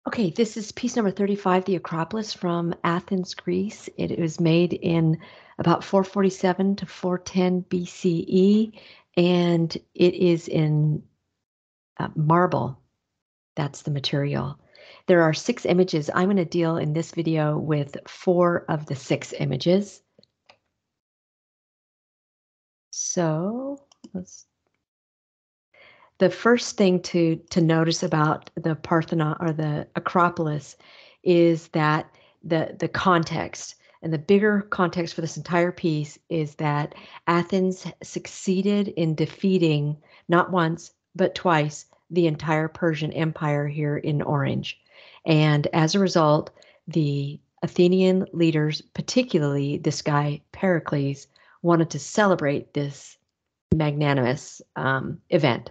Okay, this is piece number 35, the Acropolis from Athens, Greece. It was made in about 447 to 410 BCE, and it is in marble. That's the material. There are 6 images. I'm going to deal in this video with 4 of the 6 images. So the first thing to notice about the Parthenon or the Acropolis is that the context, and the bigger context for this entire piece is that Athens succeeded in defeating not once but twice the entire Persian Empire here in orange. And as a result, the Athenian leaders, particularly this guy Pericles, wanted to celebrate this magnanimous event.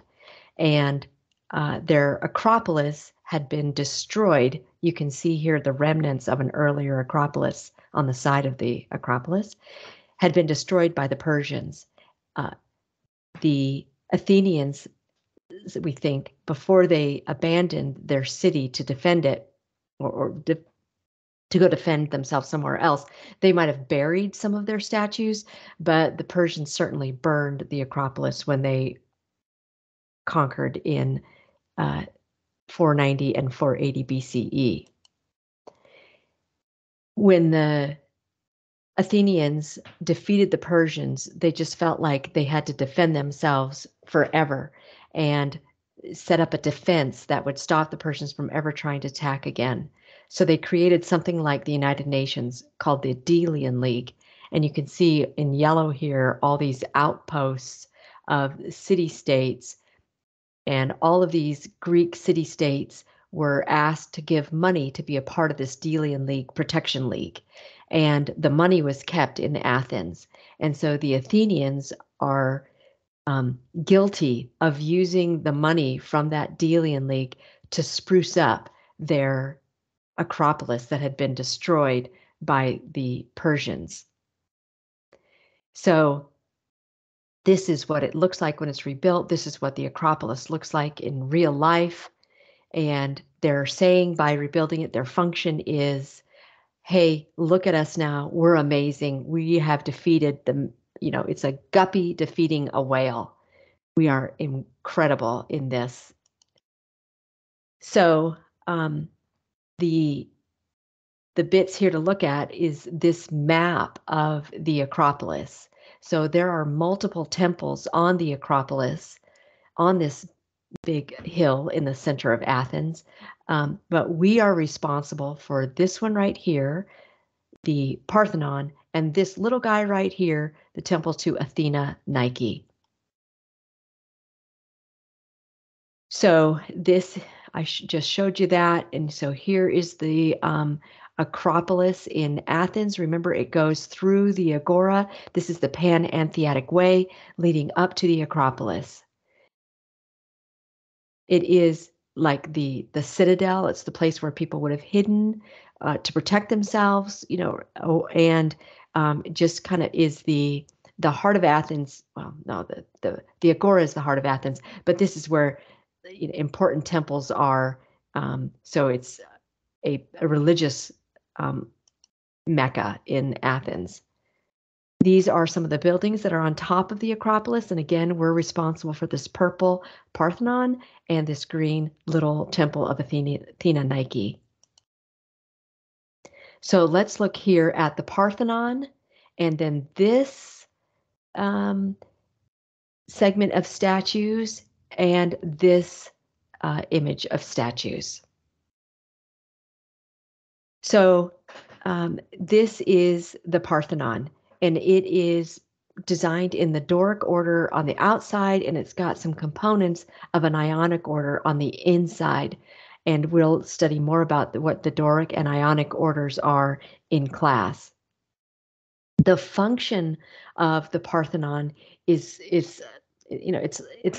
And their Acropolis had been destroyed. You can see here the remnants of an earlier Acropolis on the side of the Acropolis had been destroyed by the Persians. The Athenians, we think, before they abandoned their city to defend it or to go defend themselves somewhere else, they might have buried some of their statues, but the Persians certainly burned the Acropolis when they conquered in 490 and 480 BCE. When the Athenians defeated the Persians, they just felt like they had to defend themselves forever and set up a defense that would stop the Persians from ever trying to attack again. So they created something like the United Nations called the Delian League. And you can see in yellow here all these outposts of city-states. And all of these Greek city-states were asked to give money to be a part of this Delian League, Protection League. And the money was kept in Athens. And so the Athenians are guilty of using the money from that Delian League to spruce up their Acropolis that had been destroyed by the Persians. So this is what it looks like when it's rebuilt. This is what the Acropolis looks like in real life. And they're saying by rebuilding it, their function is, hey, look at us now. We're amazing. We have defeated the, it's a guppy defeating a whale. We are incredible in this. So the bits here to look at is this map of the Acropolis. So there are multiple temples on the Acropolis, on this big hill in the center of Athens. But we are responsible for this one right here, the Parthenon, and this little guy right here, the temple to Athena Nike. So this, I just showed you that. And so here is the Acropolis in Athens. Remember, it goes through the Agora. This is the Pan-Antheatic Way leading up to the Acropolis. It is like the citadel. It's the place where people would have hidden to protect themselves, and just kind of is the heart of Athens. Well, no, the Agora is the heart of Athens, but this is where important temples are. So it's a religious Mecca in Athens. These are some of the buildings that are on top of the Acropolis. And again, we're responsible for this purple Parthenon and this green little temple of Athena Nike. So let's look here at the Parthenon and then this segment of statues and this image of statues. So this is the Parthenon, and it is designed in the Doric order on the outside, and it's got some components of an Ionic order on the inside. And we'll study more about what the Doric and Ionic orders are in class. The function of the Parthenon is it's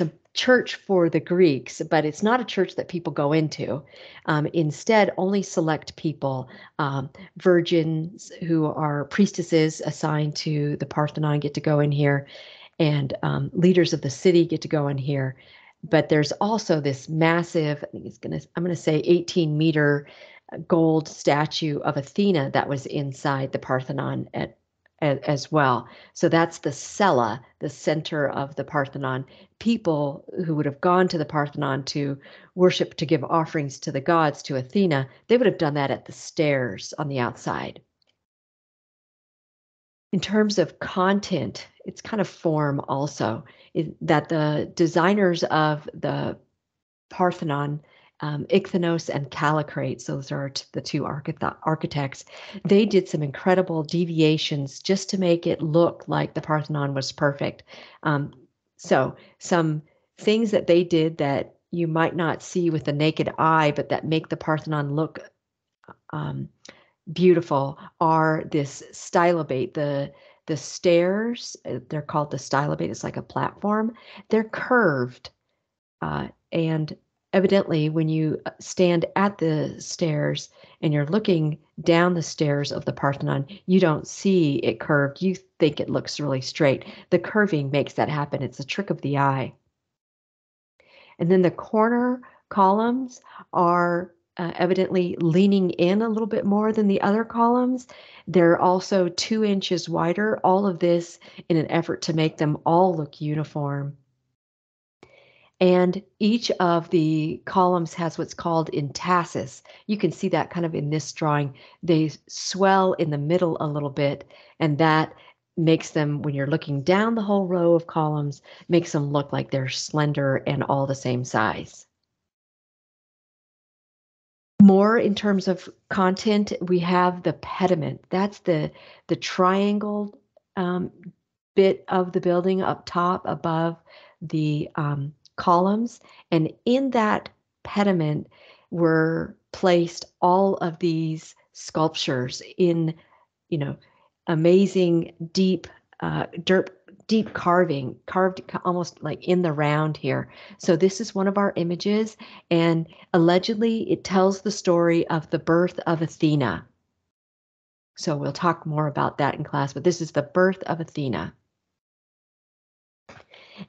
a church for the Greeks, but it's not a church that people go into. Instead, only select people, virgins who are priestesses assigned to the Parthenon get to go in here, and leaders of the city get to go in here. But there's also this massive, I'm gonna say 18-meter gold statue of Athena that was inside the Parthenon as well. So that's the cella, the center of the Parthenon. People who would have gone to the Parthenon to worship, to give offerings to the gods, to Athena, they would have done that at the stairs on the outside. In terms of content, it's kind of form also, that the designers of the Parthenon, Ichthyonos and Callicrates, those are the two architects, they did some incredible deviations just to make it look like the Parthenon was perfect. So some things that they did that you might not see with the naked eye, but that make the Parthenon look um, beautiful are this stylobate, the stairs, they're called the stylobate, it's like a platform. They're curved, and evidently when you stand at the stairs and you're looking down the stairs of the Parthenon, you don't see it curved. You think it looks really straight. The curving makes that happen. It's a trick of the eye. And then the corner columns are evidently leaning in a little bit more than the other columns. They're also 2 inches wider, all of this in an effort to make them all look uniform. And each of the columns has what's called intasis. You can see that kind of in this drawing. They swell in the middle a little bit, and that makes them, when you're looking down the whole row of columns, makes them look like they're slender and all the same size. More in terms of content, we have the pediment. That's the triangle um, bit of the building up top above the columns. And in that pediment were placed all of these sculptures in, you know, amazing deep deep carving, carved almost like in the round here. So this is one of our images, and allegedly it tells the story of the birth of Athena. So we'll talk more about that in class, but this is the birth of Athena.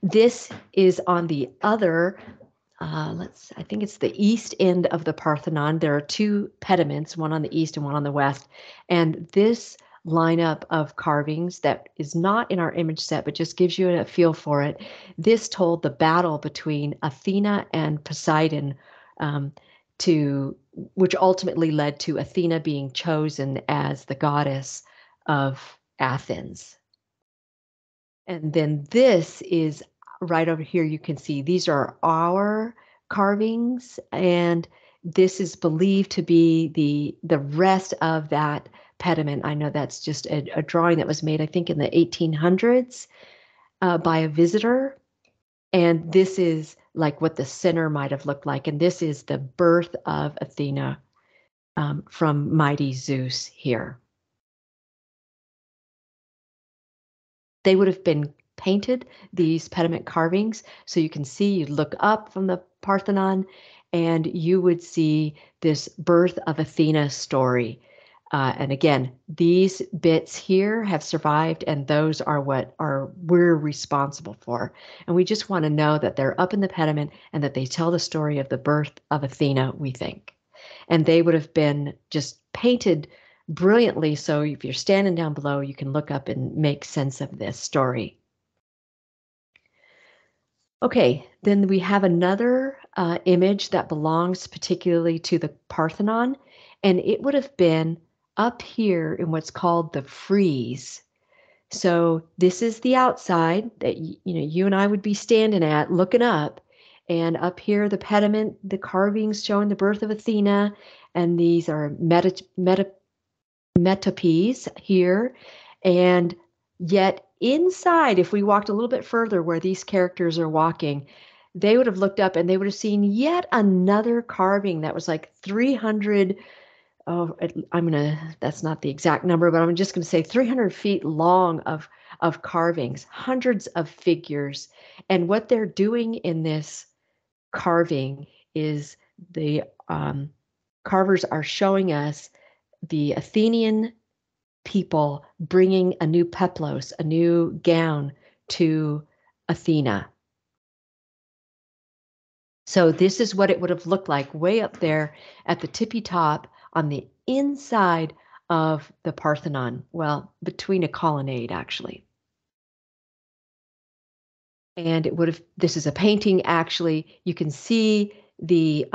This is on the other, I think it's the east end of the Parthenon. There are two pediments, one on the east and one on the west. And this lineup of carvings that is not in our image set, but just gives you a feel for it. This told the battle between Athena and Poseidon, which ultimately led to Athena being chosen as the goddess of Athens. And then this is right over here. You can see these are our carvings, and this is believed to be the rest of that pediment. I know that's just a drawing that was made, I think, in the 1800s by a visitor. And this is like what the center might have looked like. And this is the birth of Athena from mighty Zeus here. They would have been painted, these pediment carvings. So you can see, you look up from the Parthenon and you would see this birth of Athena story. And again, these bits here have survived, and those are what we're responsible for. And we just want to know that they're up in the pediment and that they tell the story of the birth of Athena, we think. And they would have been just painted brilliantly. So if you're standing down below, you can look up and make sense of this story. Okay, then we have another image that belongs particularly to the Parthenon, and it would have been up here in what's called the frieze. So this is the outside that you and I would be standing at, looking up, and up here the pediment, the carvings showing the birth of Athena, and these are metopes here. And yet inside, if we walked a little bit further where these characters are walking, they would have looked up and they would have seen yet another carving that was like 300. Oh, that's not the exact number, but I'm just going to say 300 feet long of carvings, hundreds of figures. And what they're doing in this carving is the carvers are showing us the Athenian people bringing a new peplos, a new gown to Athena. So this is what it would have looked like way up there at the tippy top on the inside of the Parthenon. Well, between a colonnade, actually. And it would have, this is a painting, actually. You can see the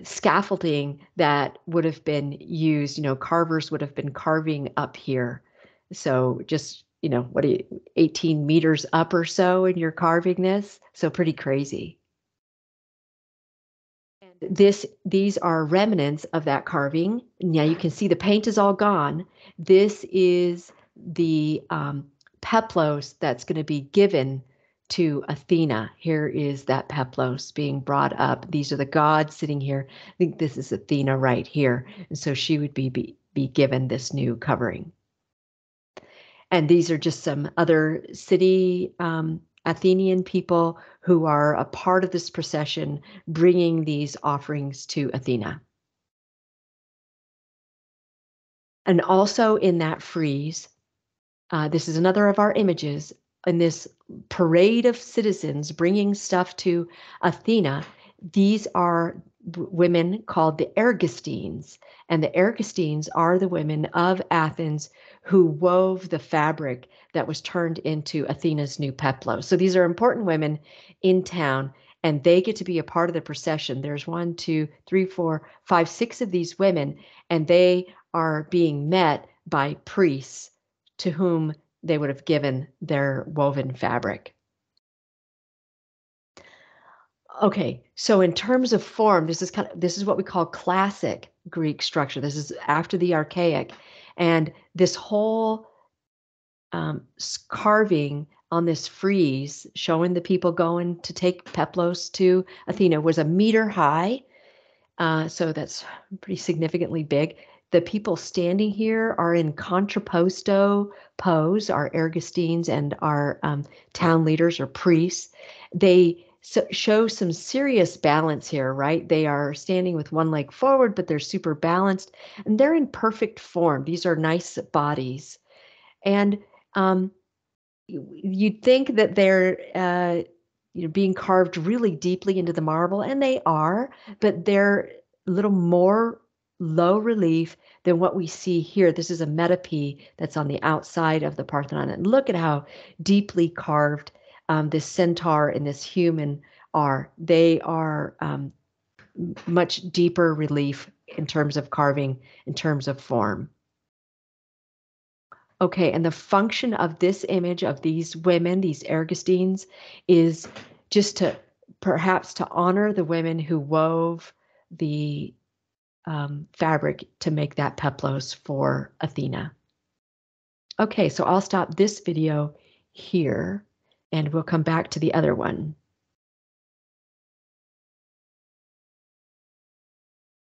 scaffolding that would have been used, carvers would have been carving up here. So just, what are you, 18 meters up or so, and you're carving this? So pretty crazy. And these are remnants of that carving. Now you can see the paint is all gone. This is the peplos that's going to be given to Athena. Here is that peplos being brought up. These are the gods sitting here. I think this is Athena right here. And so she would be given this new covering. And these are just some other city Athenian people who are a part of this procession bringing these offerings to Athena. And also in that frieze, this is another of our images, in this parade of citizens bringing stuff to Athena. These are women called the Ergastines, and the Ergastines are the women of Athens who wove the fabric that was turned into Athena's new peplos. So these are important women in town, and they get to be a part of the procession. There's 1, 2, 3, 4, 5, 6 of these women, and they are being met by priests to whom they would have given their woven fabric. Okay, so in terms of form, this is what we call classic Greek structure. This is after the archaic, and this whole carving on this frieze showing the people going to take peplos to Athena was a meter high. So that's pretty significantly big. The people standing here are in contrapposto pose, our Ergastines and our town leaders or priests. They show some serious balance here, right? They are standing with one leg forward, but they're super balanced and they're in perfect form. These are nice bodies. And you'd think that they're being carved really deeply into the marble, and they are, but they're a little more low relief than what we see here. This is a metope that's on the outside of the Parthenon, and look at how deeply carved this centaur and this human are. They are much deeper relief in terms of carving, in terms of form. Okay, and the function of this image of these women, these Ergastines, is just to perhaps to honor the women who wove the fabric to make that peplos for Athena. Okay, so I'll stop this video here and we'll come back to the other one.